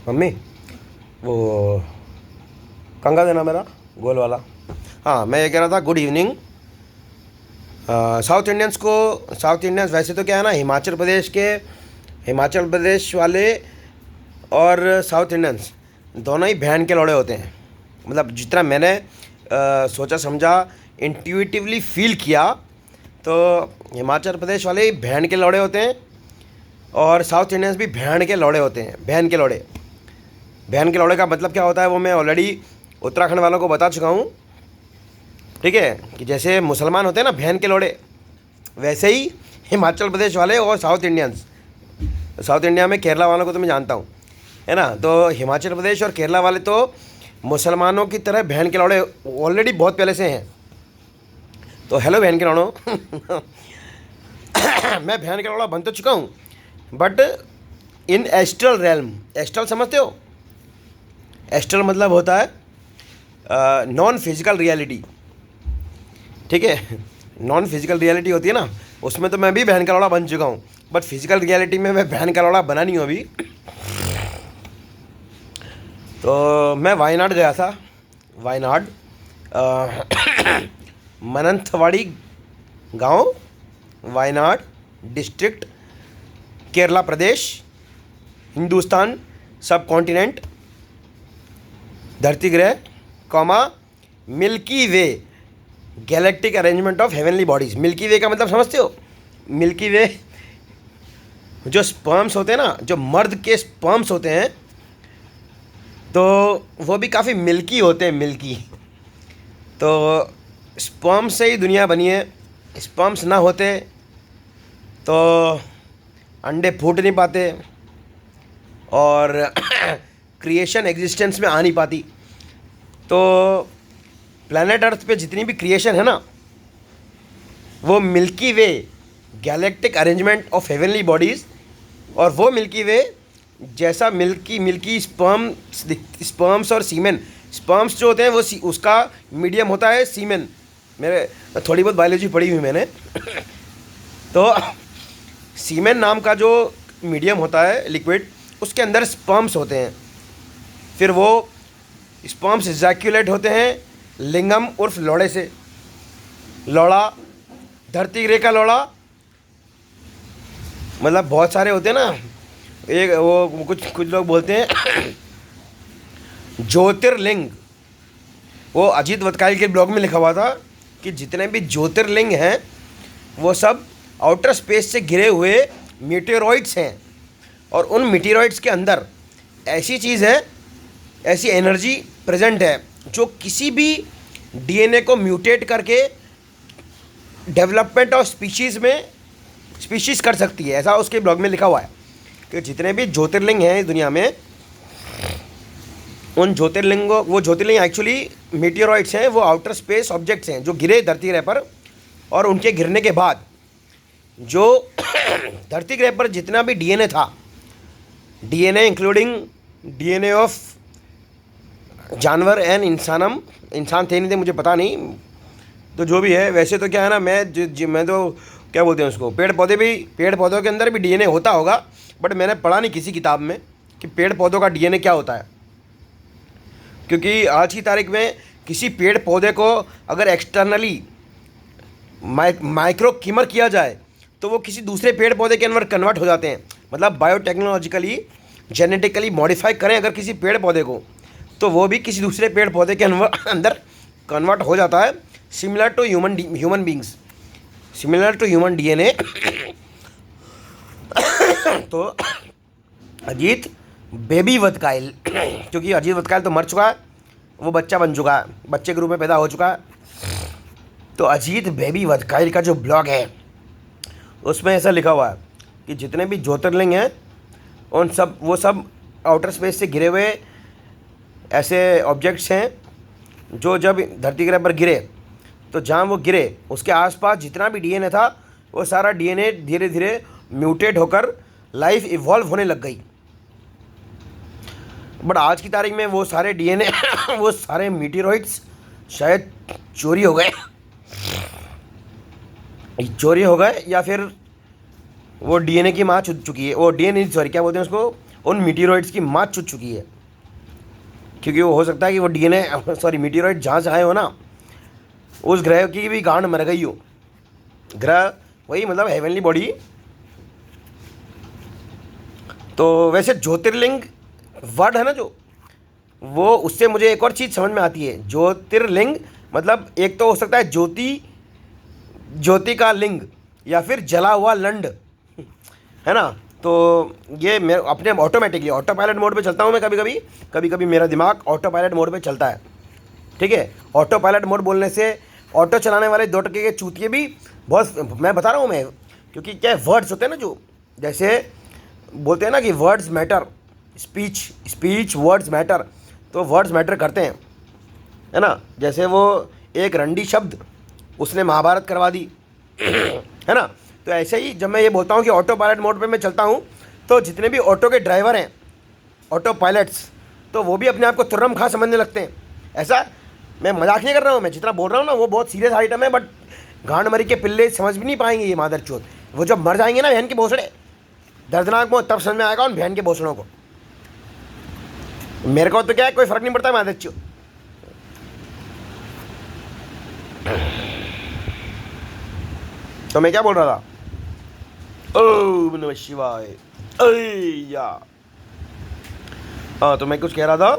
Mummy वो कंगा देना मेरा गोल वाला। हाँ, मैं ये कह रहा था, गुड इवनिंग। साउथ इंडियंस वैसे तो क्या है ना, हिमाचल प्रदेश वाले और साउथ इंडियंस दोनों ही बहन के लौड़े होते हैं। मतलब जितना मैंने सोचा समझा, इंट्यूटिवली फील किया, तो हिमाचल प्रदेश वाले ही बहन के लौड़े होते हैं और साउथ इंडियंस भी बहन के लौड़े होते हैं। बहन के लौड़े का मतलब क्या होता है वो मैं ऑलरेडी उत्तराखंड वालों को बता चुका हूँ। ठीक है, कि जैसे मुसलमान होते हैं ना बहन के लौड़े, वैसे ही हिमाचल प्रदेश वाले और साउथ इंडिया में केरला वालों को तो मैं जानता हूँ, है ना। तो हिमाचल प्रदेश और केरला वाले तो मुसलमानों की तरह बहन के लौड़े ऑलरेडी बहुत पहले से हैं। तो हेलो बहन के लौड़ों। मैं बहन के लौड़ा बन तो चुका हूँ, but in astral realm. Astral समझते हो? एस्ट्रल मतलब होता है नॉन फिजिकल रियलिटी। ठीक है, नॉन फिजिकल रियलिटी होती है ना, उसमें तो मैं भी बहन का लौड़ा बन चुका हूँ, बट फिजिकल रियलिटी में मैं बहन का लौड़ा बना नहीं हूँ अभी। तो मैं वायनाड गया था। वायनाड मनंथवाड़ी गांव, वायनाड डिस्ट्रिक्ट, केरला प्रदेश, हिंदुस्तान सब कॉन्टिनेंट, धरती ग्रह, comma milky way, galactic arrangement of heavenly bodies. Milky way का मतलब समझते हो? मिल्की वे जो स्पर्म्स होते हैं ना, जो मर्द के स्पर्म्स होते हैं, तो वो भी काफ़ी मिल्की होते हैं, मिल्की। तो स्पर्म्स से ही दुनिया बनी है। स्पर्म्स ना होते तो अंडे फूट नहीं पाते और क्रिएशन एग्जिस्टेंस में आ नहीं पाती। तो प्लैनेट अर्थ पे जितनी भी क्रिएशन है ना, वो milky way, galactic arrangement of heavenly bodies, और वो मिल्की वे जैसा मिल्की स्पर्म्स और सीमेन। स्पर्म्स जो होते हैं वो उसका मीडियम होता है सीमेन। मेरे थोड़ी बहुत बायोलॉजी पढ़ी हुई मैंने। तो सीमेन नाम का जो मीडियम होता है लिक्विड, उसके अंदर स्पर्म्स होते हैं। फिर वो स्पर्म्स इजैक्यूलेट होते हैं लिंगम उर्फ लौड़े से। लौड़ा, धरती ग्रह का लौड़ा, मतलब बहुत सारे होते हैं ना, एक वो कुछ लोग बोलते हैं ज्योतिर्लिंग। वो अजीत वतकायल के ब्लॉग में लिखा हुआ था कि जितने भी ज्योतिर्लिंग हैं वो सब आउटर स्पेस से घिरे हुए मीटेरॉइड्स हैं, और उन मीटेरॉइड्स के अंदर ऐसी चीज़ है, ऐसी एनर्जी प्रेजेंट है जो किसी भी डीएनए को म्यूटेट करके डेवलपमेंट ऑफ स्पीशीज़ कर सकती है। ऐसा उसके ब्लॉग में लिखा हुआ है कि जितने भी ज्योतिर्लिंग हैं इस दुनिया में, उन ज्योतिर्लिंगों, वो ज्योतिर्लिंग एक्चुअली मीटेरॉइड्स हैं, वो आउटर स्पेस ऑब्जेक्ट्स हैं जो गिरे धरती ग्रह पर, और उनके गिरने के बाद जो धरती ग्रह पर जितना भी डीएनए था, डीएनए इंक्लूडिंग डीएनए ऑफ जानवर एंड इंसान थे नहीं थे मुझे पता नहीं, तो जो भी है, वैसे तो क्या है ना, मैं तो क्या बोलते हैं उसको, पेड़ पौधों के अंदर भी डीएनए होता होगा, बट मैंने पढ़ा नहीं किसी किताब में कि पेड़ पौधों का डीएनए क्या होता है। क्योंकि आज की तारीख में किसी पेड़ पौधे को अगर एक्सटर्नली माइक्रो कीमर किया जाए तो वो किसी दूसरे पेड़ पौधे के अंदर कन्वर्ट हो जाते हैं। मतलब बायोटेक्नोलॉजिकली जेनेटिकली मॉडिफाई करें अगर किसी पेड़ पौधे को, तो वो भी किसी दूसरे पेड़ पौधे के अंदर कन्वर्ट हो जाता है, similar to human beings, similar to human DNA. तो अजीत बेबी वतकायल, क्योंकि अजीत वतकायल तो मर चुका है, वो बच्चा बन चुका है, बच्चे के रूप में पैदा हो चुका है। तो अजीत बेबी वतकायल का जो ब्लॉग है उसमें ऐसा लिखा हुआ है कि जितने भी ज्योतिर्लिंग हैं वो सब आउटर स्पेस से घिरे हुए ऐसे ऑब्जेक्ट्स हैं जो जब धरती ग्रह पर गिरे, तो जहाँ वो गिरे उसके आसपास जितना भी डीएनए था वो सारा डीएनए धीरे धीरे म्यूटेट होकर लाइफ इवॉल्व होने लग गई। बट आज की तारीख में वो सारे डीएनए वो सारे मीटेरॉइड्स शायद चोरी हो गए। चोरी हो गए या फिर वो डीएनए की माँ चुद चुकी है, वो डीएनए सॉरी क्या बोलते हैं उसको, उन मीटियोराइट्स की माँ चुद चुकी है। क्योंकि वो हो सकता है कि वो डीएनए सॉरी मीटियोराइट जहाँ से आए हो ना, उस ग्रह की भी गांड मर गई हो। ग्रह वही मतलब हेवनली बॉडी। तो वैसे ज्योतिर्लिंग वर्ड है ना जो, वो उससे मुझे एक और चीज़ समझ में आती है। ज्योतिर्लिंग मतलब एक तो हो सकता है ज्योति, ज्योति का लिंग, या फिर जला हुआ लंड, है ना। तो ये मैं अपने ऑटोमेटिकली ऑटो पायलट मोड पे चलता हूँ मैं, कभी कभी मेरा दिमाग ऑटो पायलट मोड पे चलता है। ठीक है, ऑटो पायलट मोड बोलने से ऑटो चलाने वाले 2 टके के चूतिए भी बहुत, मैं बता रहा हूँ मैं, क्योंकि क्या वर्ड्स होते हैं ना जो, जैसे बोलते हैं ना कि words matter, speech words matter, तो वर्ड्स मैटर करते हैं, है ना। जैसे वो एक रंडी शब्द उसने महाभारत करवा दी है ना। तो ऐसे ही जब मैं ये बोलता हूँ कि ऑटो पायलट मोड पे मैं चलता हूँ, तो जितने भी ऑटो के ड्राइवर हैं, ऑटो पायलट्स, तो वो भी अपने आप को तुर्रम खां समझने लगते हैं। ऐसा मैं मजाक नहीं कर रहा हूँ, मैं जितना बोल रहा हूँ ना वो बहुत सीरियस आइटम है, बट गांड मरी के पिल्ले समझ भी नहीं पाएंगे ये मादर चोत। वो जब मर जाएंगे ना बहन के भोसड़े, दर्दनाक मौत, तब समझ में आएगा उन बहन के भोसड़ों को। मेरे को तो क्या है, कोई फर्क नहीं पड़ता मादर चोत। तो मैं क्या बोल रहा था, ओम नमः शिवाय, या हाँ, तो मैं कुछ कह रहा था।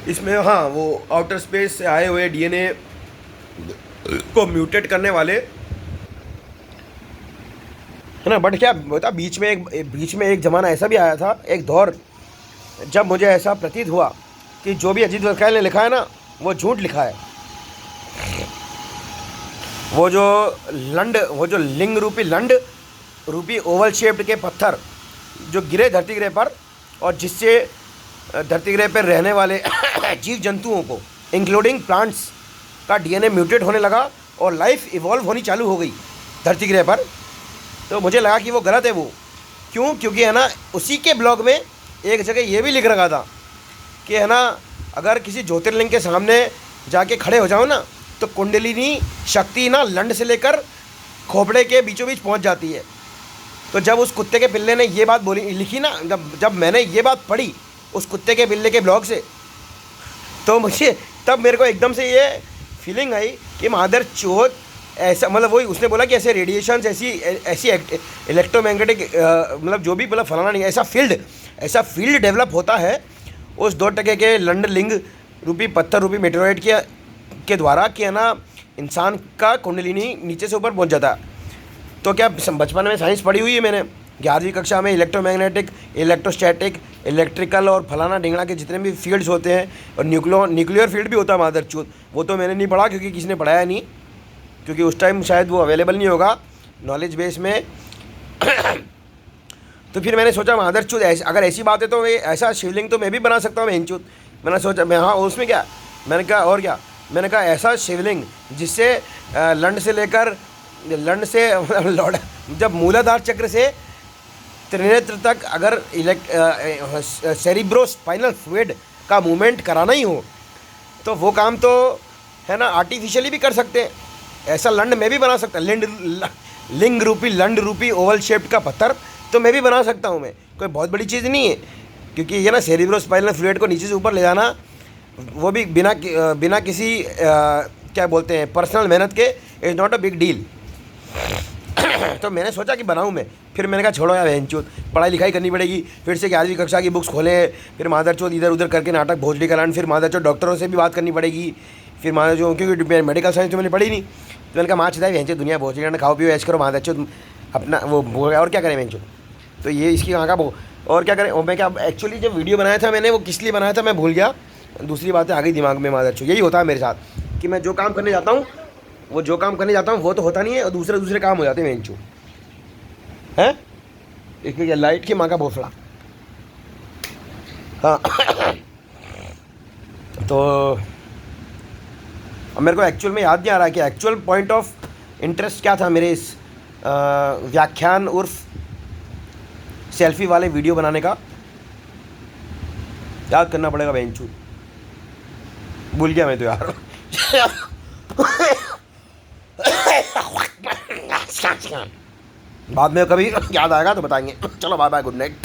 इसमें हाँ, वो आउटर स्पेस से आए हुए डीएनए को म्यूटेट करने वाले, है ना। बट क्या बता, बीच में एक ज़माना ऐसा भी आया था, एक दौर जब मुझे ऐसा प्रतीत हुआ कि जो भी अजीत वस्त्राल ने लिखा है ना, वो झूठ लिखा है। वो जो लिंग रूपी लंड रूपी ओवल शेप्ड के पत्थर जो गिरे धरती ग्रह पर, और जिससे धरती ग्रह पर रहने वाले जीव जंतुओं को इंक्लूडिंग प्लांट्स का डीएनए म्यूटेट होने लगा और लाइफ इवॉल्व होनी चालू हो गई धरती ग्रह पर। तो मुझे लगा कि वो गलत है। वो क्यों? क्योंकि है ना, उसी के ब्लॉग में एक जगह ये भी लिख रखा था कि है ना, अगर किसी ज्योतिर्लिंग के सामने जाके खड़े हो जाओ ना, तो कुंडलिनी शक्ति ना लंड से लेकर खोपड़े के बीचों बीच पहुंच जाती है। तो जब उस कुत्ते के पिल्ले ने ये बात बोली लिखी ना, जब मैंने ये बात पढ़ी उस कुत्ते के पिल्ले के ब्लॉग से, तो मुझे तब मेरे को एकदम से ये फीलिंग आई कि मादर चोट, ऐसा मतलब वही उसने बोला कि ऐसे रेडिएशंस, ऐसी इलेक्ट्रोमैग्नेटिक मतलब जो भी मतलब फलाना नहीं, ऐसा फील्ड डेवलप होता है उस 2 टके के लंड लिंग रूपी पत्थर रूपी मेटेरोइड के द्वारा, कि है ना, इंसान का कुंडलिनी नीचे से ऊपर पहुंच जाता है। तो क्या बचपन में साइंस पढ़ी हुई है मैंने 11वीं कक्षा में, इलेक्ट्रोमैग्नेटिक, इलेक्ट्रोस्टैटिक, इलेक्ट्रिकल और फलाना ढिंगड़ा के जितने भी फील्ड्स होते हैं, और न्यूक्लियर फील्ड भी होता है मादर चोत, वो तो मैंने नहीं पढ़ा क्योंकि किसी ने पढ़ाया नहीं, क्योंकि उस टाइम शायद वो अवेलेबल नहीं होगा नॉलेज बेस में। तो फिर मैंने सोचा मादर चोत, अगर ऐसी बात है तो ऐसा शिवलिंग तो मैं भी बना सकता हूँ बहन चोत। मैंने सोचा मैं, हाँ उसमें क्या, मैंने कहा और क्या, मैंने कहा ऐसा शिवलिंग जिससे लंड से लौट, जब मूलाधार चक्र से त्रिनेत्र तक अगर सेरिब्रोस्पाइनल फ्लूइड का मूवमेंट कराना ही हो, तो वो काम तो है ना आर्टिफिशियली भी कर सकते हैं। ऐसा लंड मैं भी बना सकता, लिंग रूपी लंड रूपी ओवल शेप्ड का पत्थर तो मैं भी बना सकता हूँ। मैं कोई बहुत बड़ी चीज़ नहीं है, क्योंकि ये ना सेरिब्रोस्पाइनल फ्लूइड को नीचे से ऊपर ले जाना, वो भी बिना किसी क्या बोलते हैं पर्सनल मेहनत के, is not a big deal. तो मैंने सोचा कि बनाऊँ मैं, फिर मैंने कहा छोड़ो यार बहनचोद, पढ़ाई लिखाई करनी पड़ेगी, फिर से 11वीं कक्षा की बुक्स खोलें, फिर मादरचोद इधर उधर करके नाटक भोजड़ी का लान, फिर मादरचोद डॉक्टरों से भी बात करनी पड़ेगी, फिर मादरचोद क्योंकि मेडिकल साइंस तो मैंने पढ़ी नहीं। तो मैंने कहा माँ चिदाई बहनचोद दुनिया भोजड़ी ना, खाओ पियो ऐश करो मादरचोद अपना वो और क्या करें बहनचोद। तो ये इसकी वहाँ का और क्या करें। और मैं क्या एक्चुअली जब वीडियो बनाया था मैंने, वो किस लिए बनाया था मैं भूल गया, दूसरी बातें आ गई दिमाग में मादरचोद। यही होता है मेरे साथ कि मैं जो काम करने जाता हूँ वो तो होता नहीं है, और दूसरे काम हो जाते हैं बहनचोद है। इसमें क्या लाइट की माँ का भोसड़ा। हाँ तो अब मेरे को एक्चुअल में याद नहीं आ रहा कि एक्चुअल पॉइंट ऑफ इंटरेस्ट क्या था मेरे इस व्याख्यान उर्फ सेल्फी वाले वीडियो बनाने का। याद करना पड़ेगा बेंचू। भूल गया मैं तो यार। बाद में कभी याद आएगा तो बताएंगे। चलो बाय बाय, गुड नाइट।